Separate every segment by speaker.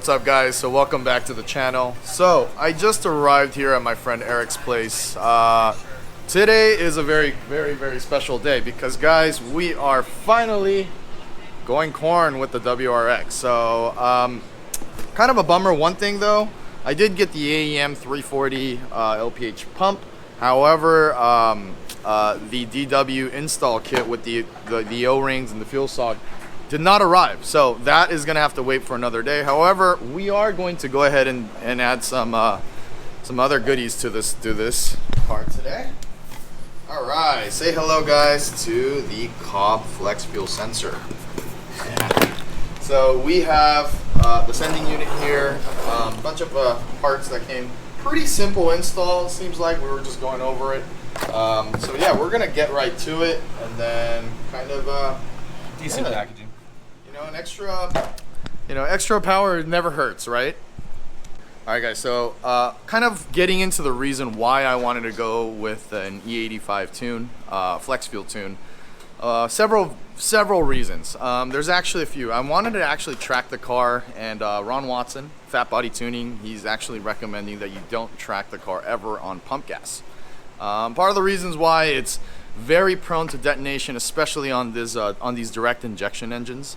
Speaker 1: What's up, guys? So welcome back to the channel. So I just arrived here at my friend Erik's place. Today is a very special day because, guys, we are finally going corn with the WRX. So kind of a bummer. One thing though, I did get the AEM 340 LPH pump. However, the DW install kit with the O-rings and the fuel sock did not arrive, so that is gonna have to wait for another day. However, we are going to go ahead and add some other goodies to this part today. All right, say hello, guys, to the Cobb Flex Fuel sensor. Yeah. So we have the sending unit here, a bunch of parts that came. Pretty simple install. Seems like we were just going over it. So yeah, we're gonna get right to it, and then kind of
Speaker 2: decent packaging.
Speaker 1: You know, an extra power never hurts, right? All right, guys. So kind of getting into the reason why I wanted to go with an E85 tune, flex fuel tune. Several reasons. There's actually a few. I wanted to actually track the car, and Ron Watson, Phatbotti Tuning, he's actually recommending that you don't track the car ever on pump gas. Part of the reasons why it's very prone to detonation, especially on these direct injection engines.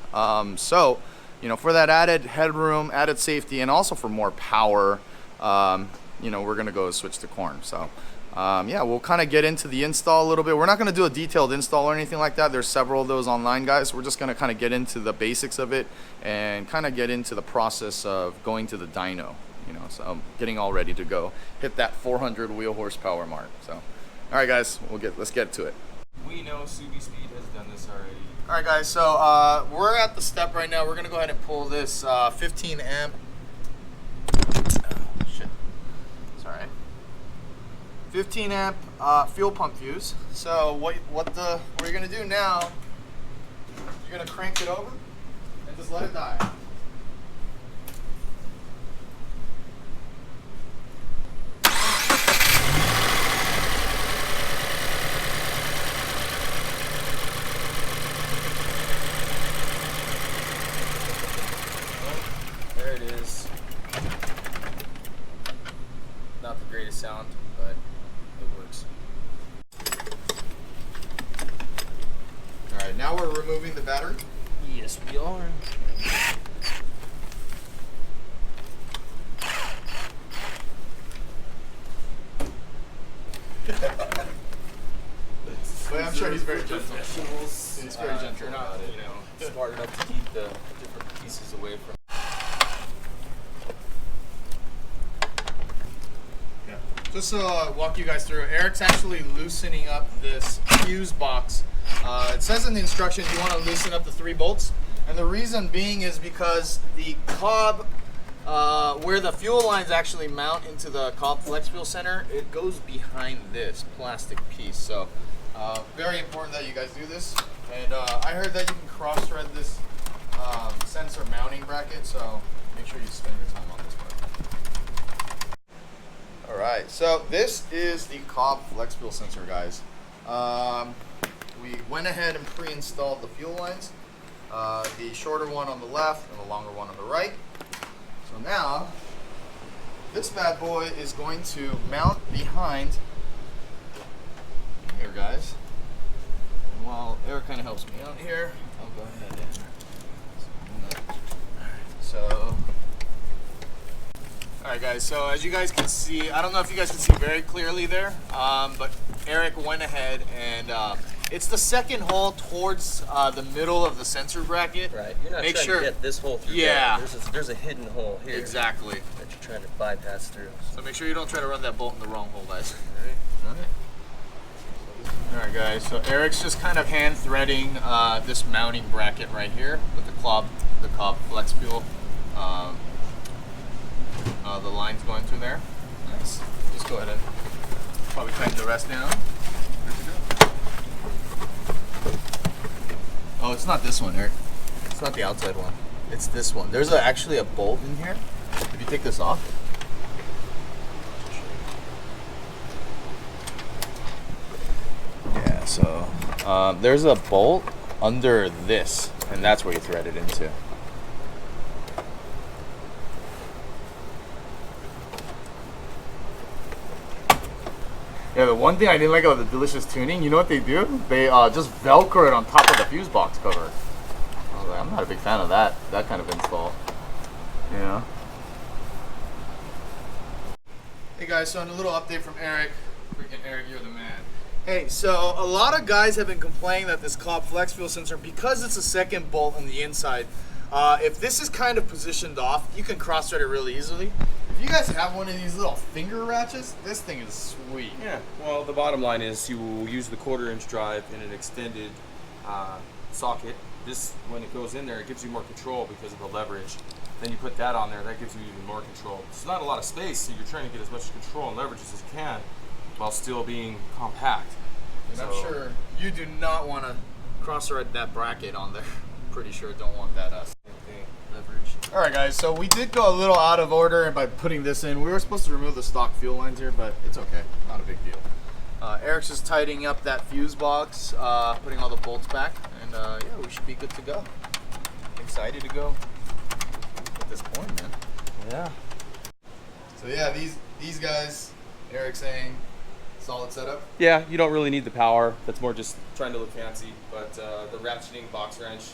Speaker 1: So, you know, for that added headroom, added safety, and also for more power, you know, we're gonna go switch to corn. So. Yeah, we'll kind of get into the install a little bit. We're not going to do a detailed install or anything like that. There's several of those online, guys. We're just going to kind of get into the basics of it and kind of get into the process of going to the dyno, you know, so getting all ready to go hit that 400 wheel horsepower mark. So, all right, guys, let's get to it.
Speaker 2: We know Subi Speed has done this already.
Speaker 1: All right, guys, so we're at the step right now. We're going to go ahead and pull this 15 amp. Oh, shit. Sorry. 15 amp fuel pump fuse. So what you're gonna do now, you're gonna crank it over and just let it die.
Speaker 2: There it is. Not the greatest sound, but it works.
Speaker 1: All right, now we're removing the battery.
Speaker 2: Yes, we are.
Speaker 1: But I'm sure he's very gentle.
Speaker 2: Professionals.
Speaker 1: He's very gentle.
Speaker 2: You're not, you know, smart enough to keep the different pieces away from.
Speaker 1: Just to walk you guys through, Erik's actually loosening up this fuse box. It says in the instructions you want to loosen up the 3 bolts, and the reason being is because the Cobb, where the fuel lines actually mount into the Cobb Flex Fuel Center, it goes behind this plastic piece. So very important that you guys do this. And I heard that you can cross-thread this sensor mounting bracket, so make sure you spend your time on this part. Alright, so this is the Cobb Flex Fuel sensor, guys. We went ahead and pre-installed the fuel lines, the shorter one on the left and the longer one on the right. So now, this bad boy is going to mount behind here, guys. And while Erik kind of helps me out here, I'll go ahead and... So... Alright, guys, so as you guys can see, I don't know if you guys can see very clearly there, but Erik went ahead and it's the second hole towards the middle of the sensor bracket.
Speaker 2: Right, you're not trying to get this hole through.
Speaker 1: Yeah.
Speaker 2: There's a hidden hole here.
Speaker 1: Exactly.
Speaker 2: That you're trying to bypass through.
Speaker 1: So make sure you don't try to run that bolt in the wrong hole, guys. Alright, guys, so Erik's just kind of hand threading this mounting bracket right here with the Cobb Flex Fuel. The lines going through there. Nice. Just go ahead and probably tighten the rest down. Oh, it's not this one, Erik. It's not the outside one. It's this one. There's actually a bolt in here. If you take this off. Yeah, so there's a bolt under this, and that's where you thread it into. Yeah, the one thing I didn't like about the Delicious Tuning, you know what they do? They just Velcro it on top of the fuse box cover. I was like, I'm not a big fan of that kind of install. You know? Hey guys, so a little update from Erik. Freaking Erik, you're the man. Hey, so a lot of guys have been complaining that this Cobb Flex Fuel sensor, because it's a second bolt on the inside, if this is kind of positioned off, you can cross-thread it really easily. If you guys have one of these little finger ratchets, this thing is sweet.
Speaker 2: Yeah, well, the bottom line is you will use the 1/4" drive in an extended socket. This, when it goes in there, it gives you more control because of the leverage. Then you put that on there, that gives you even more control. It's not a lot of space, so you're trying to get as much control and leverage as you can while still being compact.
Speaker 1: And so, I'm sure you do not want to cross-thread that bracket on there. Pretty sure don't want that leverage. All right, guys. So we did go a little out of order by putting this in. We were supposed to remove the stock fuel lines here, but it's okay. Not a big deal. Erik's just tidying up that fuse box, putting all the bolts back, and yeah, we should be good to go. Excited to go at this point, man.
Speaker 2: Yeah.
Speaker 1: So yeah, these guys, Erik's saying, solid setup.
Speaker 2: Yeah, you don't really need the power. That's more just trying to look fancy. But the ratcheting box wrench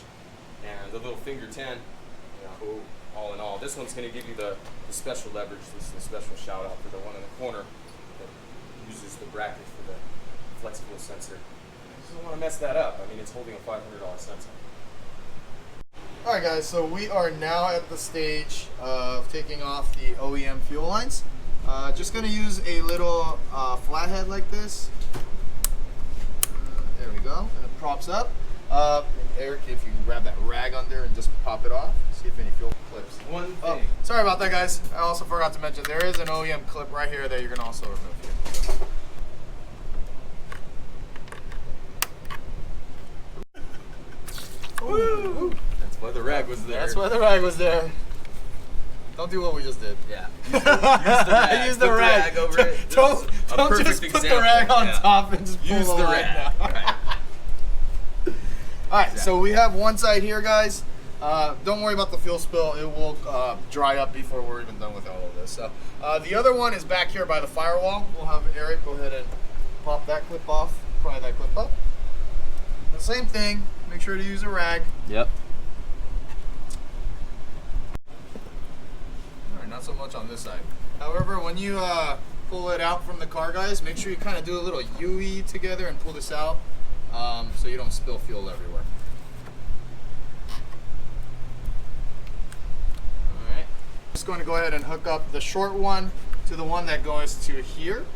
Speaker 2: and the little finger 10, you know, all in all, this one's going to give you the special leverage. This is a special shout out for the one in the corner that uses the bracket for the flex fuel sensor. You just don't want to mess that up. I mean, it's holding a $500 sensor.
Speaker 1: All right, guys. So we are now at the stage of taking off the OEM fuel lines. Just going to use a little flathead like this. There we go. And it props up. Erik, if you can grab that rag under and just pop it off, see if any fuel clips.
Speaker 2: One thing.
Speaker 1: Oh, sorry about that, guys. I also forgot to mention there is an OEM clip right here that you're going to also remove here. So.
Speaker 2: Woo! That's why the rag was there.
Speaker 1: That's why the rag was there. Don't do what we just did.
Speaker 2: Yeah. Use the rag. Over it.
Speaker 1: Don't just put the rag on top and just pull
Speaker 2: use
Speaker 1: the
Speaker 2: rag
Speaker 1: now.
Speaker 2: Right.
Speaker 1: All right, so we have one side here, guys. Don't worry about the fuel spill. It will dry up before we're even done with all of this. So the other one is back here by the firewall. We'll have Erik go ahead and pop that clip off, pry that clip up. The same thing. Make sure to use a rag.
Speaker 2: Yep.
Speaker 1: All right, not so much on this side. However, when you pull it out from the car, guys, make sure you kind of do a little UE together and pull this out. So you don't spill fuel everywhere. Alright. Just going to go ahead and hook up the short one to the one that goes to here,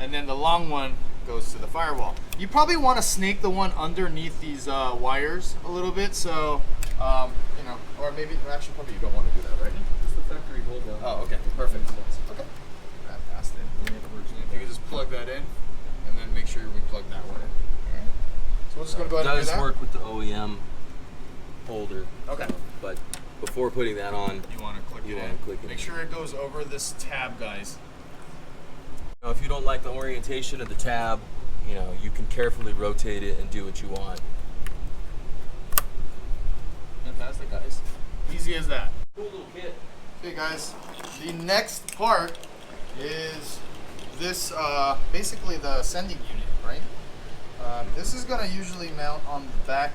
Speaker 1: and then the long one goes to the firewall. You probably want to snake the one underneath these wires a little bit, so you know, or maybe actually probably you don't want to do that, right?
Speaker 2: It's the factory hold down.
Speaker 1: Oh, okay, perfect. Okay. Fantastic. You can just plug that in, and then make sure we plug that one in. So we're just going to go ahead and do that.
Speaker 2: It does work with the OEM holder.
Speaker 1: Okay.
Speaker 2: But before putting that on,
Speaker 1: You want to click it in. Make sure it goes over this tab, guys.
Speaker 2: Now, if you don't like the orientation of the tab, you know, you can carefully rotate it and do what you want.
Speaker 1: Fantastic, guys. Easy as that.
Speaker 2: Cool little kit.
Speaker 1: Okay, guys. The next part is this, basically the sending unit, right? This is going to usually mount on the back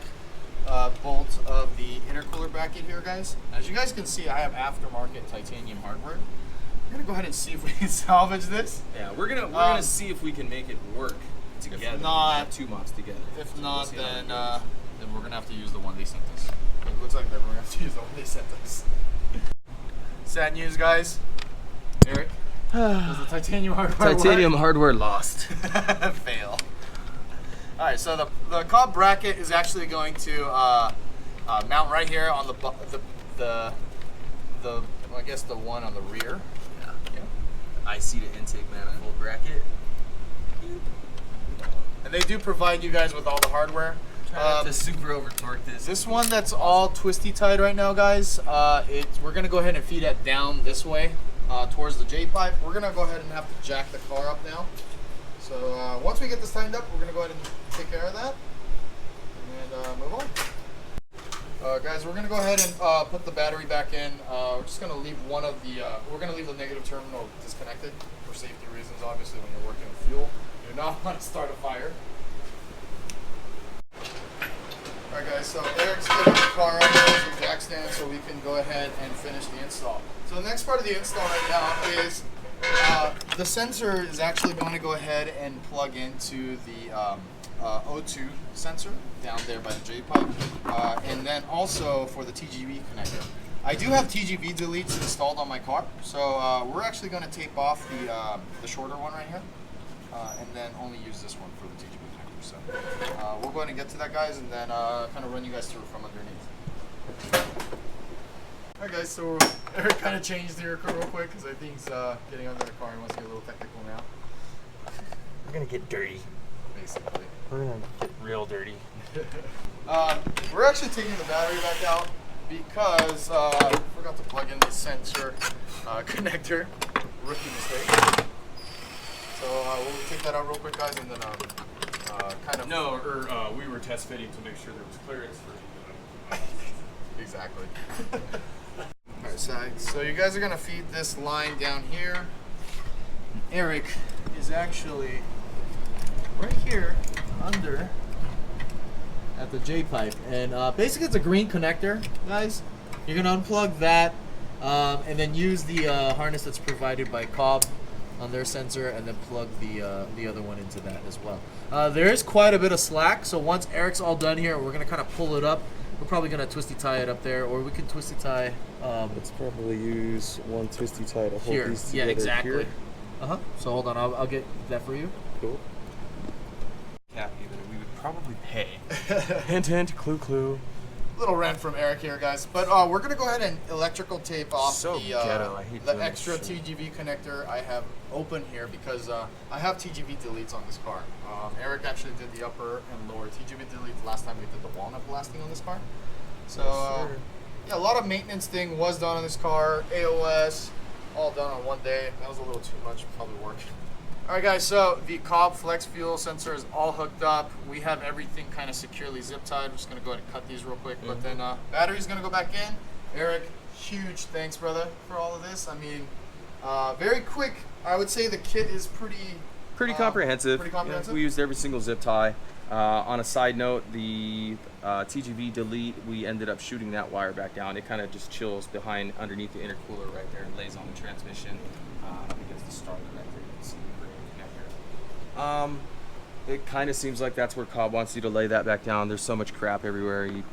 Speaker 1: bolt of the intercooler bracket here, guys. As you guys can see, I have aftermarket titanium hardware. We're going to go ahead and see if we can salvage this.
Speaker 2: Yeah, we're gonna see if we can make it work together.
Speaker 1: If not,
Speaker 2: two mods together.
Speaker 1: If not, then we're going to have to use the one they sent us. It looks like that we're going to have to use the one they sent us. Sad news, guys. Erik, does the titanium hardware work?
Speaker 2: Hardware lost.
Speaker 1: Fail. All right, so the Cobb bracket is actually going to mount right here on the I guess the one on the rear.
Speaker 2: Yeah. IC to intake manifold bracket.
Speaker 1: And they do provide you guys with all the hardware.
Speaker 2: Try not to super over torque this.
Speaker 1: This one that's all twisty tied right now, guys. We're gonna go ahead and feed it down this way towards the J pipe. We're gonna go ahead and have to jack the car up now. So once we get this tightened up, we're gonna go ahead and take care of that and move on. Guys, we're gonna go ahead and put the battery back in. We're just gonna leave one of the we're gonna leave the negative terminal disconnected for safety reasons. Obviously, when you're working with fuel, do not want to start a fire. Alright guys, so Erik's getting the car up to the jack stand so we can go ahead and finish the install. So the next part of the install right now is the sensor is actually going to go ahead and plug into the O2 sensor down there by the J-pipe, and then also for the TGV connector. I do have TGV deletes installed on my car, so we're actually going to tape off the shorter one right here, and then only use this one for the TGV connector. So we're going to get to that, guys, and then kind of run you guys through from underneath. Alright guys, so Erik kind of changed here real quick because I think he's getting under the car and wants to get a little technical now.
Speaker 3: We're gonna get dirty.
Speaker 1: Basically.
Speaker 3: We're gonna get real dirty.
Speaker 1: We're actually taking the battery back out because I forgot to plug in the sensor connector. Rookie mistake. So we'll take that out real quick, guys, and then kind of...
Speaker 2: No, we were test fitting to make sure there was clearance for
Speaker 1: Exactly. Alright, so you guys are going to feed this line down here. Erik is actually right here under at the J-pipe, and basically it's a green connector, guys. You're going to unplug that and then use the harness that's provided by Cobb on their sensor, and then plug the other one into that as well. There is quite a bit of slack, so once Erik's all done here, we're going to kind of pull it up. We're probably going to twisty tie it up there, or we can twisty tie...
Speaker 3: Let's probably use one twisty tie to hold
Speaker 1: here.
Speaker 3: these together.
Speaker 1: Yeah, exactly.
Speaker 3: Here.
Speaker 1: So hold on, I'll get that for you.
Speaker 3: Cool.
Speaker 2: Kathy that we would probably pay.
Speaker 3: Hint, hint, clue, clue.
Speaker 1: Little rant from Erik here, guys. But we're going to go ahead and electrical tape off
Speaker 3: So ghetto. I hate
Speaker 1: the
Speaker 3: doing
Speaker 1: extra
Speaker 3: this shit.
Speaker 1: TGV connector I have open here because I have TGV deletes on this car. Erik actually did the upper and lower TGV deletes last time we did the walnut blasting on this car. So yeah, a lot of maintenance thing was done on this car. AOS, all done on one day. That was a little too much, probably work. Alright guys, so the Cobb Flex Fuel sensor is all hooked up. We have everything kind of securely zip tied. I'm just going to go ahead and cut these real quick. But then battery's going to go back in. Erik, huge thanks, brother, for all of this. I mean, very quick. I would say the kit is
Speaker 2: Pretty comprehensive.
Speaker 1: Pretty comprehensive?
Speaker 2: Yeah, we used every single zip tie. On a side note, the TGV delete, we ended up shooting that wire back down. It kind of just chills underneath the intercooler right there and lays on the transmission against the starter right there. You can see the green connector. It kind of seems like that's where Cobb wants you to lay that back down. There's so much crap everywhere. You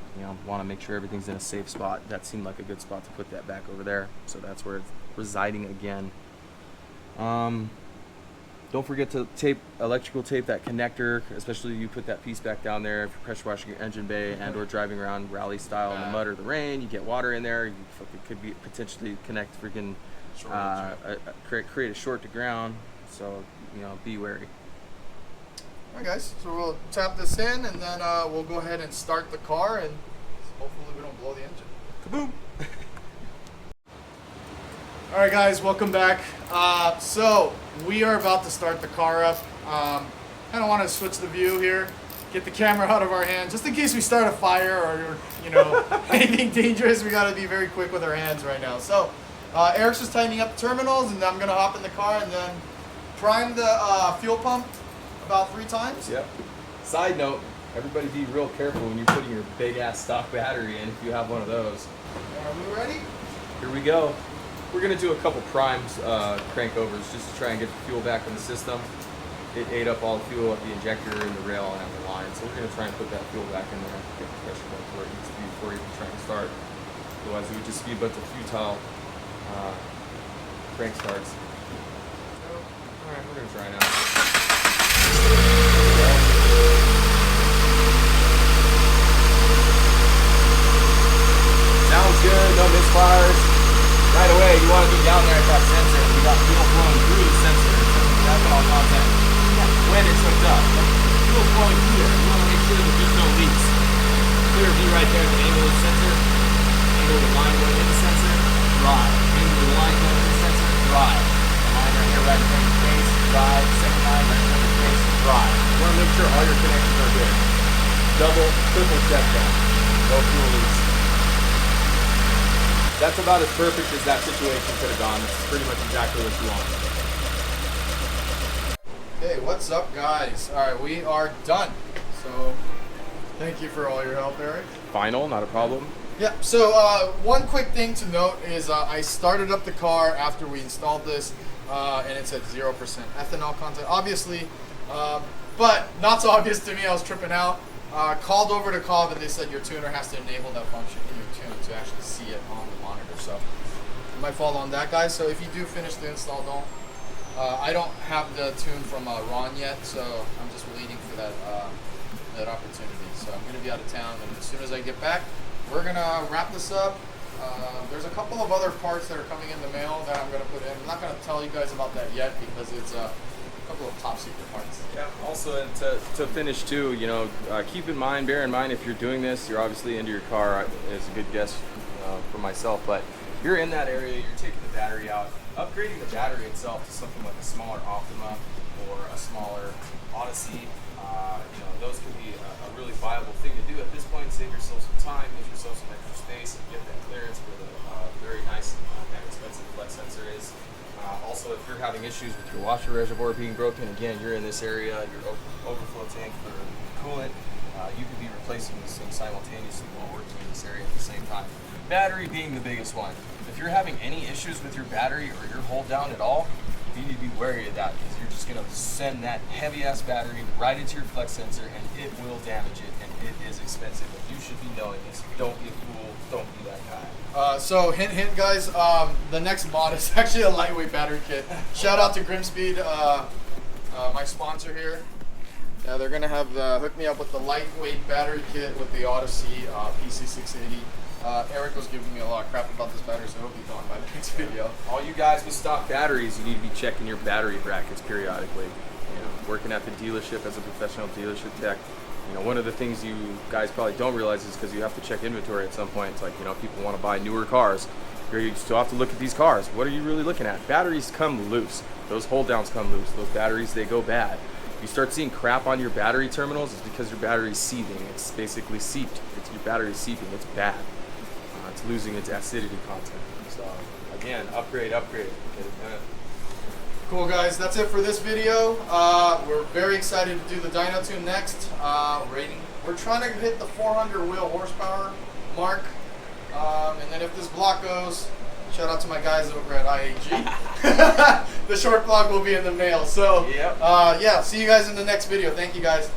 Speaker 2: want to make sure everything's in a safe spot. That seemed like a good spot to put that back over there. So that's where it's residing again. Don't forget to electrical tape that connector, especially you put that piece back down there if you're pressure washing your engine bay and or driving around rally style in the mud or the rain. You get water in there, it could be potentially connect freaking create a short to ground. So be wary.
Speaker 1: Alright guys, so we'll tap this in and then we'll go ahead and start the car, and hopefully we don't blow the engine.
Speaker 2: Kaboom!
Speaker 1: Alright guys, welcome back. So we are about to start the car up. Kind of want to switch the view here, get the camera out of our hands, just in case we start a fire or anything dangerous. We got to be very quick with our hands right now. So Erik's just tightening up the terminals, and I'm gonna hop in the car and then prime the fuel pump about 3 times.
Speaker 2: Yep. Side note, everybody be real careful when you're putting your big ass stock battery in if you have one of those.
Speaker 1: Are we ready?
Speaker 2: Here we go. We're going to do a couple primes, crankovers, just to try and get the fuel back in the system. It ate up all the fuel at the injector and the rail and the line, so we're going to try and put that fuel back in there, get the pressure point where it needs to be before you can try and start. Otherwise it would just be a bunch of futile crank starts. Alright, we're going to try now. Sounds good, no misfires. Right away, you want to be down there at that sensor. We got fuel flowing through the sensor. That's all contact. When it's hooked up. Fuel flowing through there. You want to make sure that there's no leaks. Clear view right there at the angle of the sensor. Angle of the line going in the sensor. Dry. Angle of the line going in the sensor. Dry. The line right here right in front of your face. Dry. Second line right in front of your face. Dry. You want to make sure all your connections are good. Double, triple check that. No fuel leaks. That's about as perfect as that situation could have gone. It's pretty much exactly what you want.
Speaker 1: Okay, what's up, guys? All right, we are done. So, thank you for all your help, Erik.
Speaker 2: Final, not a problem.
Speaker 1: Yeah, so one quick thing to note is I started up the car after we installed this, and it said 0% ethanol content, obviously, but not so obvious to me. I was tripping out. Called over to Cobb, and they said your tuner has to enable that function in your tune to actually see it on the monitor. So, my fault on that, guys. So if you do finish the install, don't. I don't have the tune from Ron yet, so I'm just waiting for that opportunity. So I'm going to be out of town, and as soon as I get back, we're going to wrap this up. There's a couple of other parts that are coming in the mail that I'm going to put in. I'm not going to tell you guys about that yet because it's a couple of top secret parts.
Speaker 2: Yeah. Also, and to finish too, you know, bear in mind if you're doing this, you're obviously into your car. Is a good guess for myself, but you're in that area, you're taking the battery out. Upgrading the battery itself to something like a smaller Optima or a smaller Odyssey, you know, those could be a really viable thing to do at this point. Save yourself some time, give yourself some extra space, and get that clearance where the very nice and expensive flex sensor is. Also, if you're having issues with your washer reservoir being broken, again, you're in this area, your overflow tank for coolant, you could be replacing these things simultaneously while working in this area at the same time. Battery being the biggest one. If you're having any issues with your battery or your hold down at all, you need to be wary of that because you're just going to send that heavy ass battery right into your flex sensor and it will damage it, and it is expensive. And you should be knowing this. Don't be a fool. Don't be that guy.
Speaker 1: So hint guys, the next mod is actually a lightweight battery kit. Shout out to Grimspeed, my sponsor here. Yeah, they're gonna have hook me up with the lightweight battery kit with the Odyssey PC680. Erik was giving me a lot of crap about this battery, so I hope he's on by the next video.
Speaker 2: All you guys with stock batteries, you need to be checking your battery brackets periodically. You know, working at the dealership as a professional dealership tech, you know, one of the things you guys probably don't realize is because you have to check inventory at some point. It's like, you know, people want to buy newer cars. You still have to look at these cars. What are you really looking at? Batteries come loose. Those hold downs come loose. Those batteries, they go bad. You start seeing crap on your battery terminals, it's because your battery's seething. It's basically seeped. Your battery's seeping. It's bad. It's losing its acidity content. So again, upgrade. Get it done.
Speaker 1: Cool, guys. That's it for this video. We're very excited to do the dyno tune next. We're trying to hit the 400 wheel horsepower mark, and then if this block goes, shout out to my guys over at IAG. The short block will be in the mail. So,
Speaker 2: yep.
Speaker 1: yeah. See you guys in the next video. Thank you, guys.